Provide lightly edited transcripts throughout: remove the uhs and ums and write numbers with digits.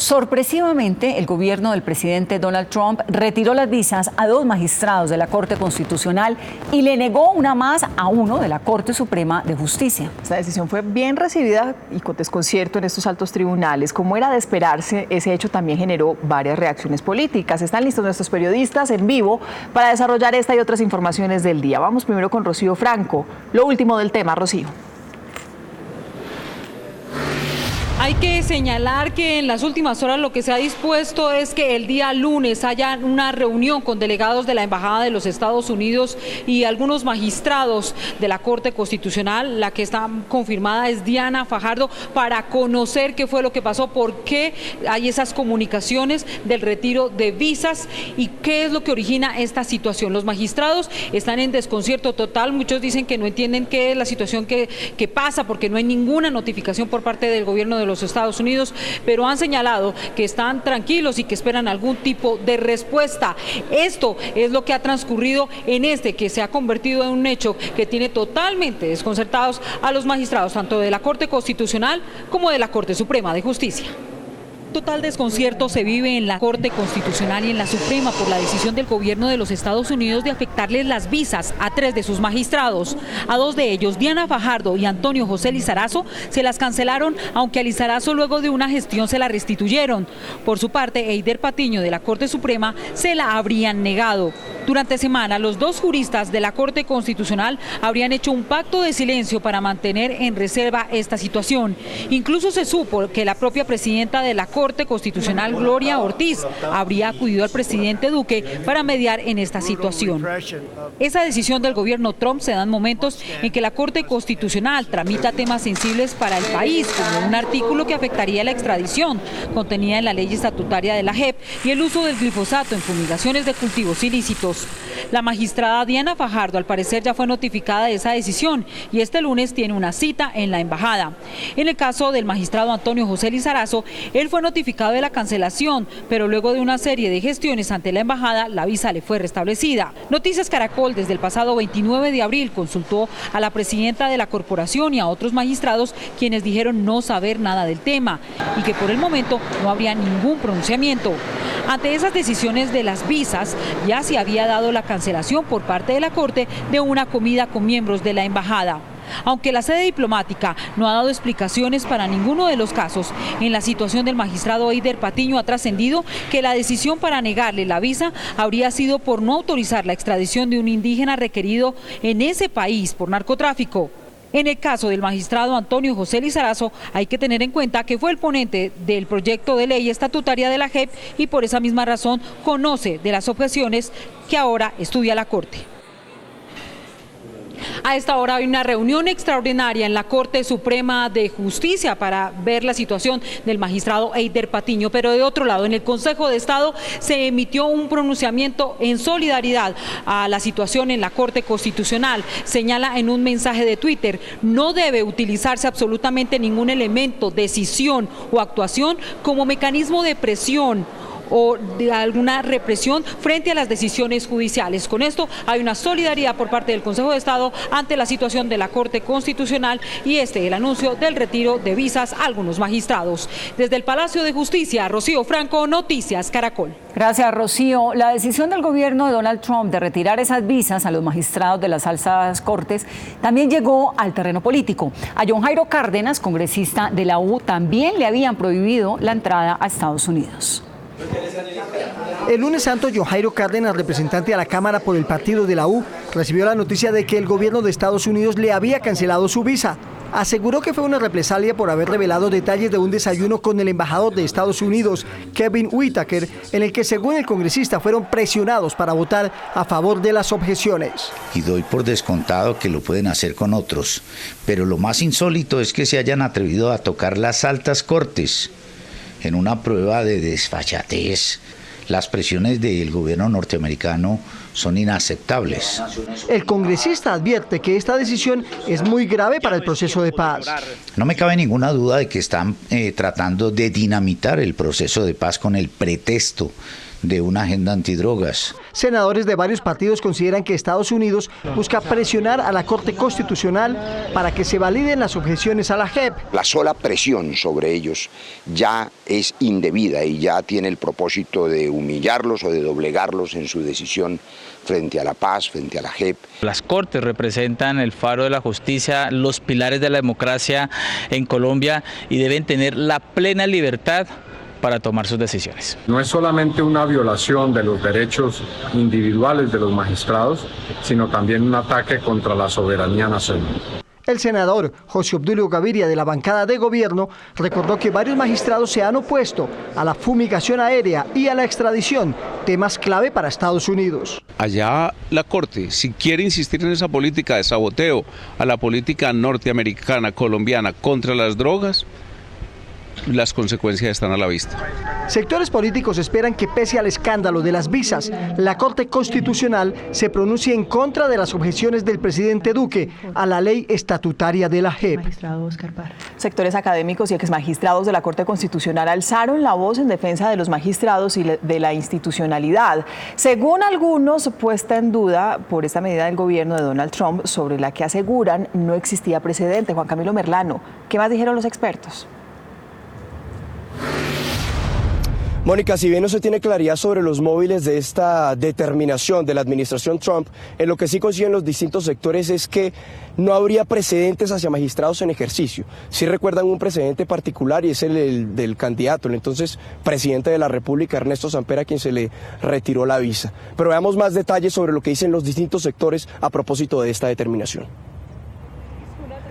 Sorpresivamente, el gobierno del presidente Donald Trump retiró las visas a 2 magistrados de la Corte Constitucional y le negó una más a uno de la Corte Suprema de Justicia. Esta decisión fue bien recibida y con desconcierto en estos altos tribunales. Como era de esperarse, ese hecho también generó varias reacciones políticas. Están listos nuestros periodistas en vivo para desarrollar esta y otras informaciones del día. Vamos primero con Rocío Franco. Lo último del tema, Rocío. Hay que señalar que en las últimas horas lo que se ha dispuesto es que el día lunes haya una reunión con delegados de la Embajada de los Estados Unidos y algunos magistrados de la Corte Constitucional. La que está confirmada es Diana Fajardo, para conocer qué fue lo que pasó, por qué hay esas comunicaciones del retiro de visas y qué es lo que origina esta situación. Los magistrados están en desconcierto total, muchos dicen que no entienden qué es la situación que pasa porque no hay ninguna notificación por parte del gobierno de los Estados Unidos, pero han señalado que están tranquilos y que esperan algún tipo de respuesta. Esto es lo que ha transcurrido en que se ha convertido en un hecho que tiene totalmente desconcertados a los magistrados, tanto de la Corte Constitucional como de la Corte Suprema de Justicia. Total desconcierto se vive en la Corte Constitucional y en la Suprema por la decisión del gobierno de los Estados Unidos de afectarles las visas a 3 de sus magistrados. A 2 de ellos, Diana Fajardo y Antonio José Lizarazo, se las cancelaron, aunque a Lizarazo luego de una gestión se la restituyeron. Por su parte, Eider Patiño de la Corte Suprema se la habrían negado. Durante semana, los 2 juristas de la Corte Constitucional habrían hecho un pacto de silencio para mantener en reserva esta situación. Incluso se supo que la propia presidenta de la Corte Constitucional, Gloria Ortiz, habría acudido al presidente Duque para mediar en esta situación. Esa decisión del gobierno Trump se da en momentos en que la Corte Constitucional tramita temas sensibles para el país, como un artículo que afectaría la extradición contenida en la ley estatutaria de la JEP y el uso del glifosato en fumigaciones de cultivos ilícitos. La magistrada Diana Fajardo, al parecer, ya fue notificada de esa decisión y este lunes tiene una cita en la embajada. En el caso del magistrado Antonio José Lizarazo, él fue notificado de la cancelación, pero luego de una serie de gestiones ante la embajada, la visa le fue restablecida. Noticias Caracol, desde el pasado 29 de abril, consultó a la presidenta de la corporación y a otros magistrados, quienes dijeron no saber nada del tema y que por el momento no habría ningún pronunciamiento. Ante esas decisiones de las visas, ya se había dado la cancelación por parte de la Corte de una comida con miembros de la embajada. Aunque la sede diplomática no ha dado explicaciones para ninguno de los casos, en la situación del magistrado Eider Patiño ha trascendido que la decisión para negarle la visa habría sido por no autorizar la extradición de un indígena requerido en ese país por narcotráfico. En el caso del magistrado Antonio José Lizarazo, hay que tener en cuenta que fue el ponente del proyecto de ley estatutaria de la JEP y por esa misma razón conoce de las objeciones que ahora estudia la Corte. A esta hora hay una reunión extraordinaria en la Corte Suprema de Justicia para ver la situación del magistrado Eider Patiño, pero de otro lado, en el Consejo de Estado se emitió un pronunciamiento en solidaridad a la situación en la Corte Constitucional. Señala en un mensaje de Twitter: no debe utilizarse absolutamente ningún elemento, decisión o actuación como mecanismo de presión o de alguna represión frente a las decisiones judiciales. Con esto hay una solidaridad por parte del Consejo de Estado ante la situación de la Corte Constitucional y el anuncio del retiro de visas a algunos magistrados. Desde el Palacio de Justicia, Rocío Franco, Noticias Caracol. Gracias, Rocío. La decisión del gobierno de Donald Trump de retirar esas visas a los magistrados de las altas cortes también llegó al terreno político. A John Jairo Cárdenas, congresista de la U, también le habían prohibido la entrada a Estados Unidos. El lunes santo, John Jairo Cárdenas, representante a la Cámara por el partido de la U, recibió la noticia de que el gobierno de Estados Unidos le había cancelado su visa. Aseguró que fue una represalia por haber revelado detalles de un desayuno con el embajador de Estados Unidos, Kevin Whitaker, en el que, según el congresista, fueron presionados para votar a favor de las objeciones. Y doy por descontado que lo pueden hacer con otros, pero lo más insólito es que se hayan atrevido a tocar las altas cortes en una prueba de desfachatez. Las presiones del gobierno norteamericano son inaceptables. El congresista advierte que esta decisión es muy grave para el proceso de paz. No me cabe ninguna duda de que están tratando de dinamitar el proceso de paz con el pretexto de una agenda antidrogas. Senadores de varios partidos consideran que Estados Unidos busca presionar a la Corte Constitucional para que se validen las objeciones a la JEP. La sola presión sobre ellos ya es indebida y ya tiene el propósito de humillarlos o de doblegarlos en su decisión frente a la paz, frente a la JEP. Las Cortes representan el faro de la justicia, los pilares de la democracia en Colombia y deben tener la plena libertad para tomar sus decisiones. No es solamente una violación de los derechos individuales de los magistrados, sino también un ataque contra la soberanía nacional. El senador José Obdulio Gaviria, de la bancada de gobierno, recordó que varios magistrados se han opuesto a la fumigación aérea y a la extradición, temas clave para Estados Unidos. Allá la Corte, si quiere insistir en esa política de saboteo a la política norteamericana, colombiana contra las drogas, las consecuencias están a la vista. Sectores políticos esperan que, pese al escándalo de las visas, la Corte Constitucional se pronuncie en contra de las objeciones del presidente Duque a la ley estatutaria de la JEP. Sectores académicos y exmagistrados de la Corte Constitucional alzaron la voz en defensa de los magistrados y de la institucionalidad. Según algunos, puesta en duda por esta medida del gobierno de Donald Trump, sobre la que aseguran no existía precedente. Juan Camilo Merlano, ¿qué más dijeron los expertos? Mónica, si bien no se tiene claridad sobre los móviles de esta determinación de la administración Trump, en lo que sí coinciden los distintos sectores es que no habría precedentes hacia magistrados en ejercicio. Sí recuerdan un precedente particular y es el del candidato, el entonces presidente de la República, Ernesto Samper, a quien se le retiró la visa. Pero veamos más detalles sobre lo que dicen los distintos sectores a propósito de esta determinación.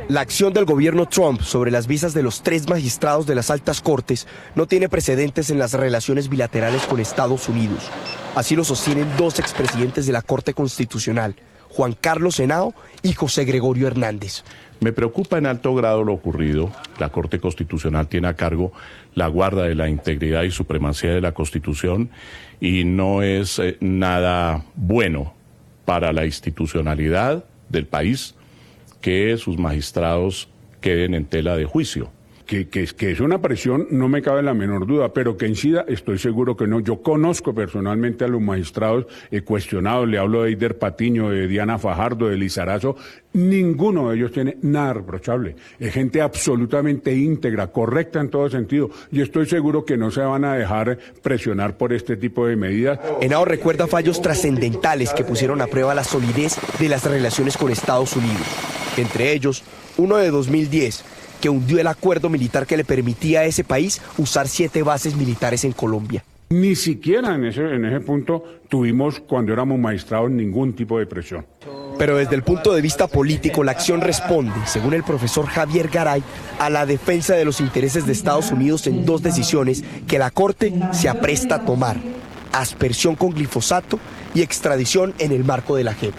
La acción del gobierno Trump sobre las visas de los 3 magistrados de las altas cortes no tiene precedentes en las relaciones bilaterales con Estados Unidos. Así lo sostienen 2 expresidentes de la Corte Constitucional, Juan Carlos Henao y José Gregorio Hernández. Me preocupa en alto grado lo ocurrido. La Corte Constitucional tiene a cargo la guarda de la integridad y supremacía de la Constitución y no es nada bueno para la institucionalidad del país que sus magistrados queden en tela de juicio. Que es una presión, no me cabe la menor duda, pero que incida, estoy seguro que no. Yo conozco personalmente a los magistrados, he cuestionado, le hablo de Eider Patiño, de Diana Fajardo, de Lizarazo, ninguno de ellos tiene nada reprochable. Es gente absolutamente íntegra, correcta en todo sentido, y estoy seguro que no se van a dejar presionar por este tipo de medidas. Henao recuerda fallos trascendentales que pusieron a prueba la solidez de las relaciones con Estados Unidos. Entre ellos, uno de 2010, que hundió el acuerdo militar que le permitía a ese país usar 7 bases militares en Colombia. Ni siquiera en ese punto tuvimos, cuando éramos magistrados, ningún tipo de presión. Pero desde el punto de vista político, la acción responde, según el profesor Javier Garay, a la defensa de los intereses de Estados Unidos en 2 decisiones que la Corte se apresta a tomar: aspersión con glifosato y extradición en el marco de la JEP.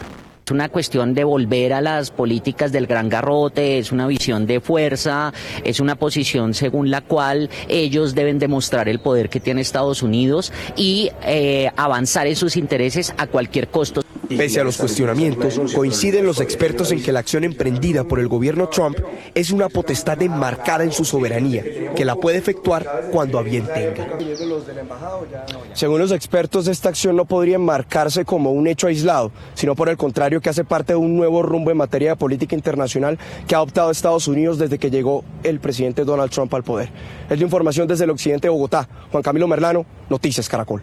Es una cuestión de volver a las políticas del gran garrote, es una visión de fuerza, es una posición según la cual ellos deben demostrar el poder que tiene Estados Unidos y avanzar en sus intereses a cualquier costo. Pese a los cuestionamientos, coinciden los expertos en que la acción emprendida por el gobierno Trump es una potestad enmarcada en su soberanía, que la puede efectuar cuando a bien tenga. Según los expertos, esta acción no podría enmarcarse como un hecho aislado, sino por el contrario que hace parte de un nuevo rumbo en materia de política internacional que ha adoptado Estados Unidos desde que llegó el presidente Donald Trump al poder. Es la información desde el occidente de Bogotá. Juan Camilo Merlano, Noticias Caracol.